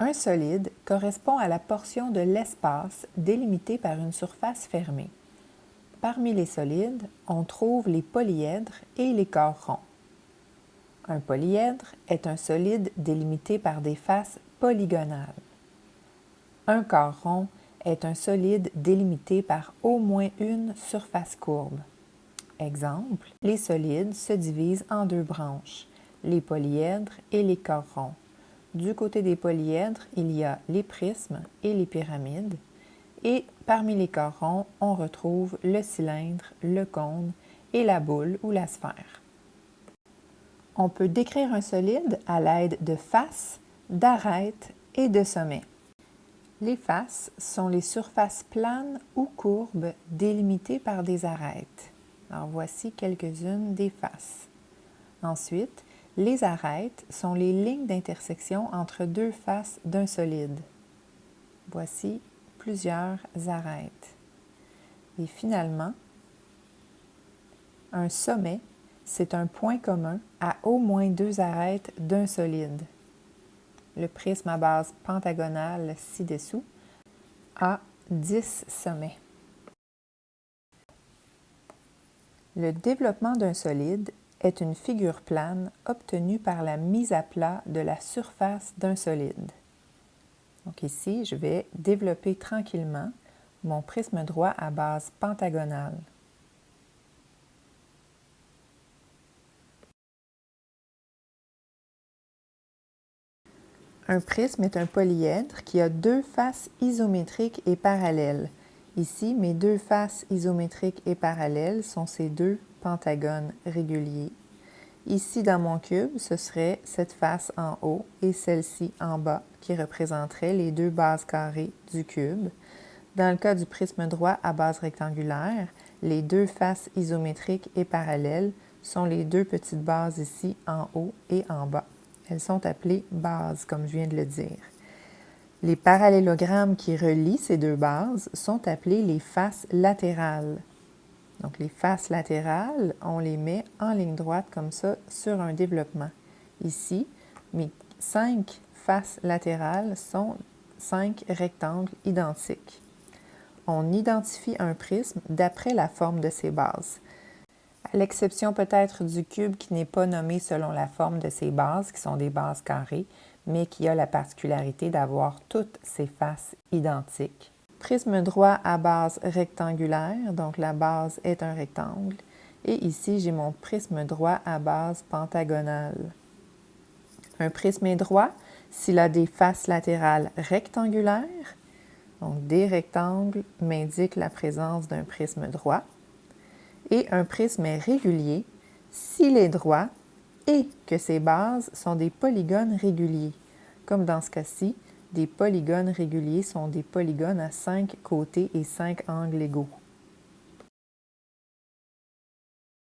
Un solide correspond à la portion de l'espace délimitée par une surface fermée. Parmi les solides, on trouve les polyèdres et les corps ronds. Un polyèdre est un solide délimité par des faces polygonales. Un corps rond est un solide délimité par au moins une surface courbe. Exemple, les solides se divisent en deux branches, les polyèdres et les corps ronds. Du côté des polyèdres, il y a les prismes et les pyramides, et parmi les corps ronds, on retrouve le cylindre, le cône et la boule ou la sphère. On peut décrire un solide à l'aide de faces, d'arêtes et de sommets. Les faces sont les surfaces planes ou courbes délimitées par des arêtes. Alors voici quelques-unes des faces. Ensuite, les arêtes sont les lignes d'intersection entre deux faces d'un solide. Voici plusieurs arêtes. Et finalement, un sommet, c'est un point commun à au moins deux arêtes d'un solide. Le prisme à base pentagonale ci-dessous a 10 sommets. Le développement d'un solide est une figure plane obtenue par la mise à plat de la surface d'un solide. Donc ici, je vais développer tranquillement mon prisme droit à base pentagonale. Un prisme est un polyèdre qui a deux faces isométriques et parallèles. Ici, mes deux faces isométriques et parallèles sont ces deux pentagones réguliers. Ici, dans mon cube, ce serait cette face en haut et celle-ci en bas qui représenteraient les deux bases carrées du cube. Dans le cas du prisme droit à base rectangulaire, les deux faces isométriques et parallèles sont les deux petites bases ici en haut et en bas. Elles sont appelées bases, comme je viens de le dire. Les parallélogrammes qui relient ces deux bases sont appelés les faces latérales. Donc, les faces latérales, on les met en ligne droite comme ça sur un développement. Ici, mes 5 faces latérales sont 5 rectangles identiques. On identifie un prisme d'après la forme de ses bases. À l'exception peut-être du cube qui n'est pas nommé selon la forme de ses bases, qui sont des bases carrées, mais qui a la particularité d'avoir toutes ses faces identiques. Prisme droit à base rectangulaire, donc la base est un rectangle. Et ici, j'ai mon prisme droit à base pentagonale. Un prisme est droit s'il a des faces latérales rectangulaires. Donc, des rectangles m'indiquent la présence d'un prisme droit. Et un prisme est régulier s'il est droit et que ses bases sont des polygones réguliers. Comme dans ce cas-ci, des polygones réguliers sont des polygones à 5 côtés et 5 angles égaux.